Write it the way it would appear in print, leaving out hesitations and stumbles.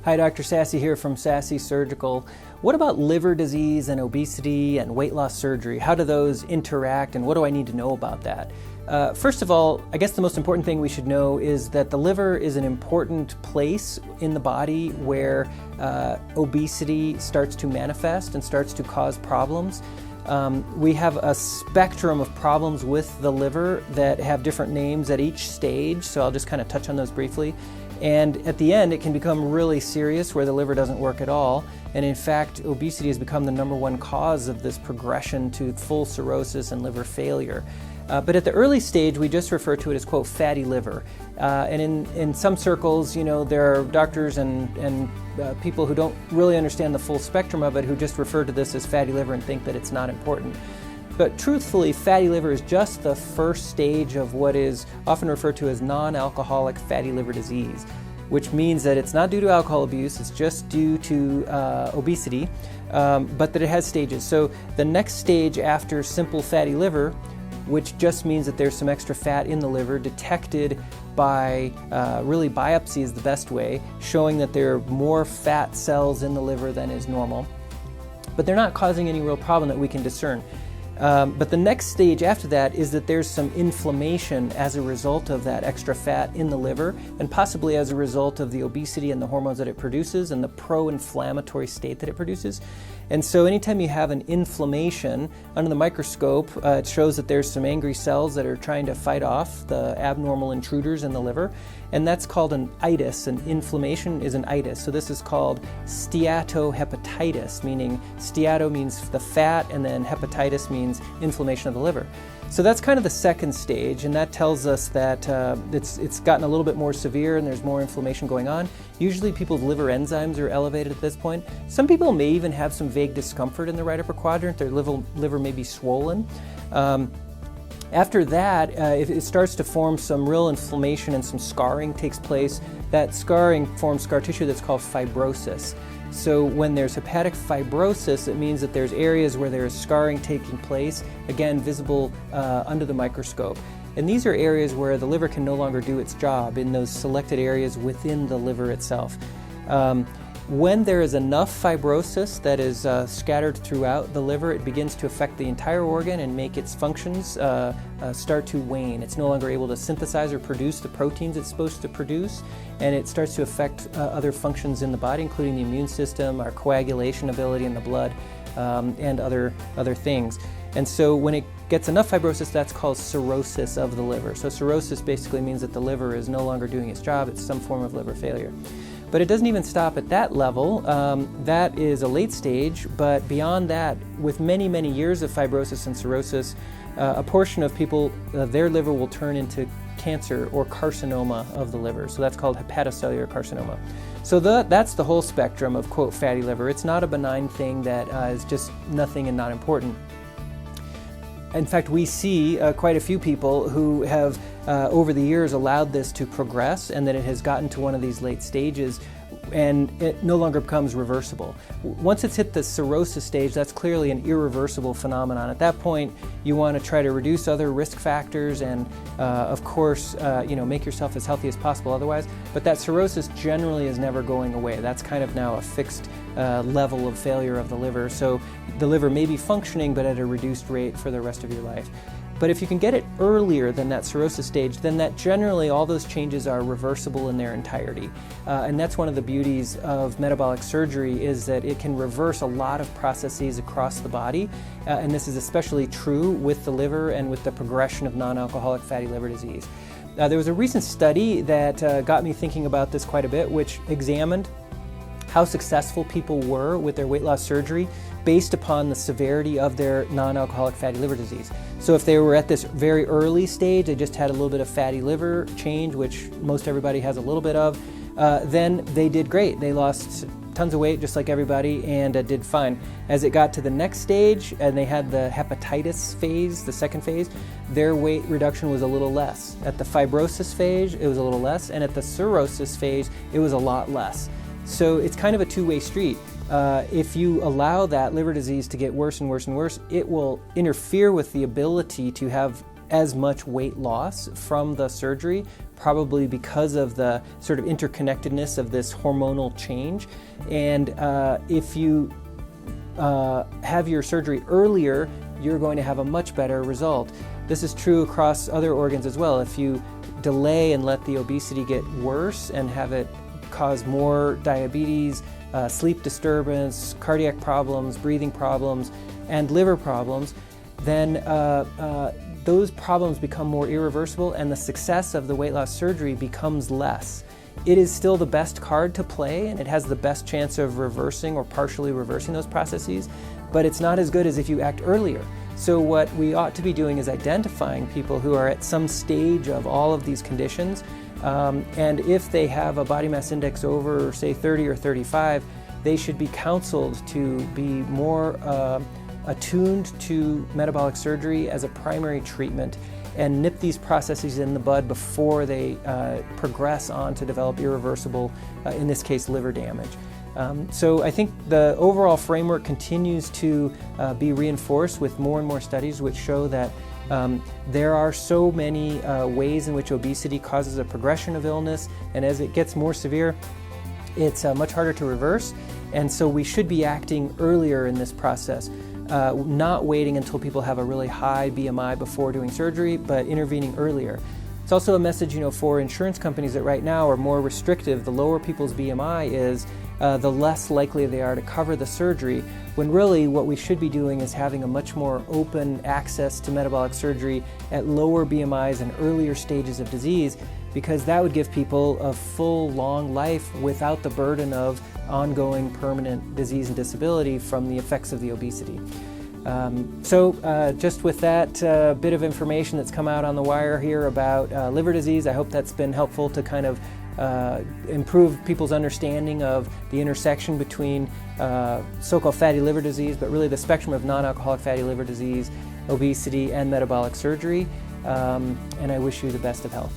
Hi, Dr. Sasse here from Sasse Surgical. What about liver disease and obesity and weight loss surgery? How do those interact and what do I need to know about that? First of all, I guess the most important thing we should know is that the liver is an important place in the body where obesity starts to manifest and starts to cause problems. We have a spectrum of problems with the liver that have different names at each stage, so I'll just kind of touch on those briefly. And at the end, it can become really serious where the liver doesn't work at all. And in fact, obesity has become the #1 cause of this progression to full cirrhosis and liver failure. But at the early stage, we just refer to it as, quote, fatty liver. And in some circles, you know, there are doctors and people who don't really understand the full spectrum of it who just refer to this as fatty liver and think that it's not important. But truthfully, fatty liver is just the first stage of what is often referred to as non-alcoholic fatty liver disease, which means that it's not due to alcohol abuse, it's just due to obesity, but that it has stages. So the next stage after simple fatty liver, which just means that there's some extra fat in the liver detected by really biopsy is the best way, showing that there are more fat cells in the liver than is normal, but they're not causing any real problem that we can discern. But the next stage after that is that there's some inflammation as a result of that extra fat in the liver, and possibly as a result of the obesity and the hormones that it produces and the pro-inflammatory state that it produces. And so anytime you have an inflammation under the microscope, it shows that there's some angry cells that are trying to fight off the abnormal intruders in the liver, and that's called an itis. An inflammation is an itis. So this is called steatohepatitis, meaning steato means the fat, and then hepatitis means inflammation of the liver. So that's kind of the second stage, and that tells us that it's gotten a little bit more severe and there's more inflammation going on. Usually people's liver enzymes are elevated at this point. Some people may even have some vague discomfort in the right upper quadrant. Their liver may be swollen. After that, if it starts to form some real inflammation and some scarring takes place, that scarring forms scar tissue that's called fibrosis. So when there's hepatic fibrosis, it means that there's areas where there is scarring taking place, again visible under the microscope. And these are areas where the liver can no longer do its job in those selected areas within the liver itself. When there is enough fibrosis that is scattered throughout the liver, it begins to affect the entire organ and make its functions start to wane. It's no longer able to synthesize or produce the proteins it's supposed to produce, and it starts to affect other functions in the body, including the immune system, our coagulation ability in the blood, and other things. And so when it gets enough fibrosis, that's called cirrhosis of the liver. So cirrhosis basically means that the liver is no longer doing its job. It's some form of liver failure. But it doesn't even stop at that level. That is a late stage, but beyond that, with many, many years of fibrosis and cirrhosis, a portion of people, their liver will turn into cancer or carcinoma of the liver. So that's called hepatocellular carcinoma. So that's the whole spectrum of, quote, fatty liver. It's not a benign thing that is just nothing and not important. In fact, we see quite a few people who have over the years allowed this to progress, and that it has gotten to one of these late stages and it no longer becomes reversible. Once it's hit the cirrhosis stage, that's clearly an irreversible phenomenon. At that point, you want to try to reduce other risk factors and, of course, make yourself as healthy as possible otherwise. But that cirrhosis generally is never going away. That's kind of now a fixed level of failure of the liver. So the liver may be functioning, but at a reduced rate for the rest of your life. But if you can get it earlier than that cirrhosis stage, then that generally all those changes are reversible in their entirety. And that's one of the beauties of metabolic surgery, is that it can reverse a lot of processes across the body. And this is especially true with the liver and with the progression of non-alcoholic fatty liver disease. There was a recent study that got me thinking about this quite a bit, which examined how successful people were with their weight loss surgery based upon the severity of their non-alcoholic fatty liver disease. So if they were at this very early stage, they just had a little bit of fatty liver change, which most everybody has a little bit of, then they did great. They lost tons of weight just like everybody and did fine. As it got to the next stage and they had the hepatitis phase, the second phase, their weight reduction was a little less. At the fibrosis phase, it was a little less, and at the cirrhosis phase, it was a lot less. So it's kind of a two-way street. If you allow that liver disease to get worse and worse and worse, it will interfere with the ability to have as much weight loss from the surgery, probably because of the sort of interconnectedness of this hormonal change. And if you have your surgery earlier, you're going to have a much better result. This is true across other organs as well. If you delay and let the obesity get worse and have it cause more diabetes, sleep disturbance, cardiac problems, breathing problems, and liver problems, then those problems become more irreversible and the success of the weight loss surgery becomes less. It is still the best card to play, and it has the best chance of reversing or partially reversing those processes, but it's not as good as if you act earlier. So what we ought to be doing is identifying people who are at some stage of all of these conditions, and if they have a body mass index over, say, 30 or 35, they should be counseled to be more attuned to metabolic surgery as a primary treatment and nip these processes in the bud before they progress on to develop irreversible, in this case, liver damage. So I think the overall framework continues to be reinforced with more and more studies which show that there are so many ways in which obesity causes a progression of illness, and as it gets more severe, it's much harder to reverse, and so we should be acting earlier in this process. Not waiting until people have a really high BMI before doing surgery, but intervening earlier. It's also a message, for insurance companies that right now are more restrictive. The lower people's BMI is, the less likely they are to cover the surgery, when really what we should be doing is having a much more open access to metabolic surgery at lower BMIs and earlier stages of disease, because that would give people a full, long life without the burden of ongoing permanent disease and disability from the effects of the obesity. Just with that bit of information that's come out on the wire here about liver disease, I hope that's been helpful to kind of improve people's understanding of the intersection between so-called fatty liver disease, but really the spectrum of non-alcoholic fatty liver disease, obesity, and metabolic surgery. And I wish you the best of health.